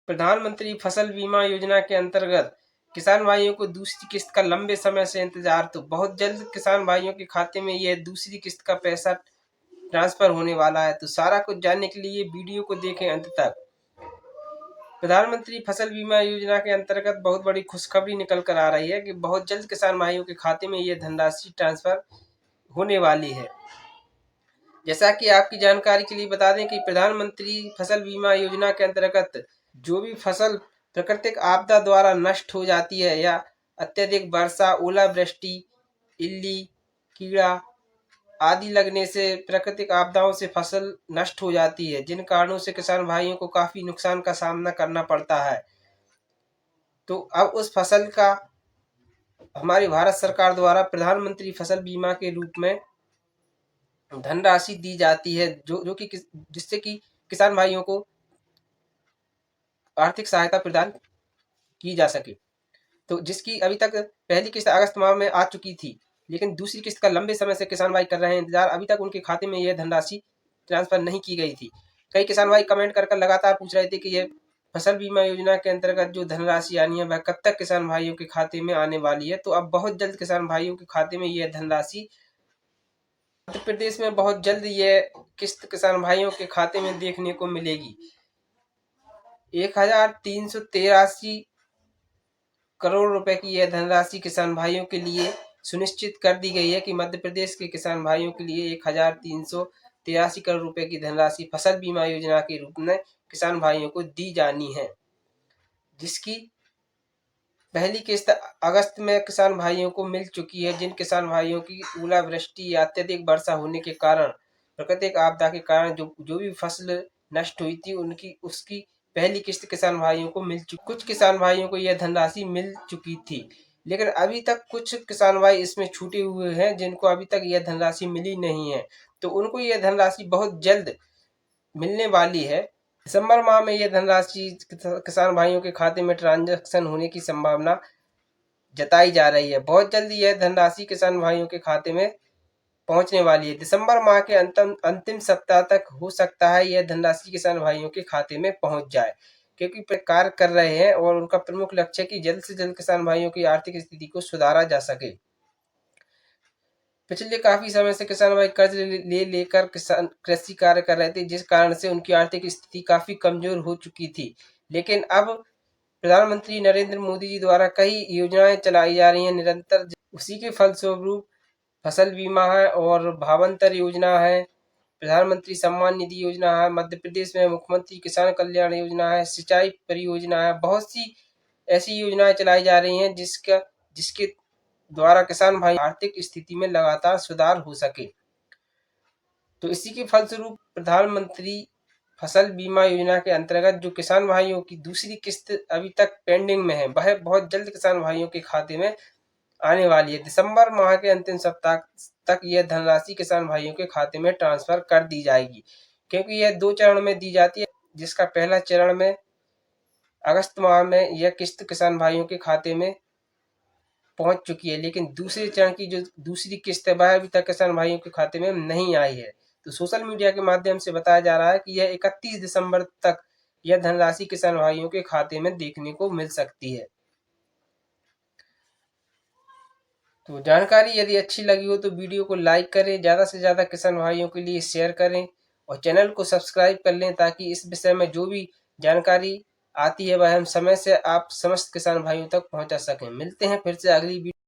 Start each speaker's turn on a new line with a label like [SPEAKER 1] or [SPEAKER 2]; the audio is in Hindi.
[SPEAKER 1] प्रधानमंत्री फसल बीमा योजना के अंतर्गत किसान भाइयों को दूसरी किस्त का लंबे समय से इंतजार। तो बहुत जल्द किसान भाइयों के खाते में यह दूसरी किस्त का पैसा ट्रांसफर होने वाला है। तो सारा कुछ जानने के लिए वीडियो को देखें अंत तक। प्रधानमंत्री फसल बीमा योजना के अंतर्गत बहुत बड़ी खुशखबरी निकल कर आ रही है कि बहुत जल्द किसान भाइयों के खाते में यह धनराशि ट्रांसफर होने वाली है। जैसा कि आपकी जानकारी के लिए बता दें कि प्रधानमंत्री फसल बीमा योजना के अंतर्गत जो भी फसल प्राकृतिक आपदा द्वारा नष्ट हो जाती है या अत्यधिक वर्षा, ओलावृष्टि, इल्ली, कीड़ा आदि लगने से प्राकृतिक आपदाओं से फसल नष्ट हो जाती है, जिन कारणों से किसान भाइयों को काफी नुकसान का सामना करना पड़ता है। तो अब उस फसल का हमारी भारत सरकार द्वारा प्रधानमंत्री फसल बीमा के रूप में धनराशि दी जाती है, जो कि जिससे कि किसान भाइयों को आर्थिक सहायता प्रदान की जा सके। तो जिसकी अभी तक पहली किस्त अगस्त माह में आ चुकी थी, लेकिन दूसरी किस्त का लंबे समय से किसान भाई कर रहे हैं इंतजार। अभी तक उनके खाते में यह धनराशि ट्रांसफर नहीं की गई थी। कई किसान भाई कमेंट कर लगातार पूछ रहे थे कि यह फसल बीमा योजना के अंतर्गत जो धनराशि आनी है वह कब तक किसान भाइयों के खाते में आने वाली है। तो अब बहुत जल्द किसान भाइयों के खाते में यह धनराशि, मध्य प्रदेश में बहुत जल्द यह किस्त किसान भाइयों के खाते में देखने को मिलेगी। 1383 करोड़ रुपए की यह धनराशि किसान भाइयों के लिए सुनिश्चित कर दी गई है कि मध्य प्रदेश के किसान भाइयों के लिए 1383 करोड़ रुपए की धनराशि फसल बीमा योजना के रूप में किसान भाइयों को दी जानी है, जिसकी पहली किस्त अगस्त में किसान भाइयों को मिल चुकी है। जिन किसान भाइयों की ओलावृष्टि या अत्यधिक वर्षा होने के कारण, प्राकृतिक आपदा के कारण जो भी फसल नष्ट हुई थी उसकी पहली किस्त किसान भाइयों को मिल चुकी। कुछ किसान भाइयों को यह धनराशि मिल चुकी थी, लेकिन अभी तक कुछ किसान भाई इसमें छूटे हुए हैं जिनको अभी तक यह धनराशि मिली नहीं है। तो उनको यह धनराशि बहुत जल्द मिलने वाली है। दिसंबर माह में यह धनराशि किसान भाइयों के खाते में ट्रांजैक्शन होने की संभावना जताई जा रही है। बहुत जल्द यह धनराशि किसान भाइयों के खाते में पहुंचने वाली है। दिसंबर माह के अंतिम सप्ताह तक हो सकता है यह धनराशि किसान भाइयों के खाते में पहुंच जाए, क्योंकि कार्य कर रहे हैं और उनका प्रमुख लक्ष्य है कि जल्द से जल्द किसान भाइयों की आर्थिक स्थिति को सुधारा जा सके। पिछले काफी समय से किसान भाई कर्ज लेकर कृषि कार्य कर रहे थे, जिस कारण से उनकी आर्थिक स्थिति काफी कमजोर हो चुकी थी। लेकिन अब प्रधानमंत्री नरेंद्र मोदी जी द्वारा कई योजनाएं चलाई जा रही हैं निरंतर, उसी के फलस्वरूप फसल बीमा है और भावांतर योजना है, प्रधानमंत्री सम्मान निधि योजना है, मध्य प्रदेश में मुख्यमंत्री किसान कल्याण योजना है, सिंचाई परियोजना है। बहुत सी ऐसी योजनाएं चलाई जा रही हैं जिसके द्वारा किसान भाई आर्थिक स्थिति में लगातार सुधार हो सके। तो इसी के फलस्वरूप प्रधानमंत्री फसल बीमा योजना के अंतर्गत जो किसान भाइयों की दूसरी किस्त अभी तक पेंडिंग में है, वह बहुत जल्द किसान भाइयों के खाते में आने वाली है। दिसंबर माह के अंतिम सप्ताह तक यह धनराशि किसान भाइयों के खाते में ट्रांसफर कर दी जाएगी, क्योंकि यह 2 चरण में दी जाती है। जिसका पहला चरण में अगस्त माह में यह किस्त किसान भाइयों के खाते में पहुंच चुकी है, लेकिन दूसरे चरण की जो दूसरी किस्त है वह अभी तक किसान भाइयों के खाते में नहीं आई है। तो सोशल मीडिया के माध्यम से बताया जा रहा है कि यह 31 दिसंबर तक यह धनराशि किसान भाइयों के खाते में देखने को मिल सकती है। तो जानकारी यदि अच्छी लगी हो तो वीडियो को लाइक करें, ज़्यादा से ज़्यादा किसान भाइयों के लिए शेयर करें और चैनल को सब्सक्राइब कर लें, ताकि इस विषय में जो भी जानकारी आती है वह हम समय से आप समस्त किसान भाइयों तक पहुंचा सकें। मिलते हैं फिर से अगली वीडियो।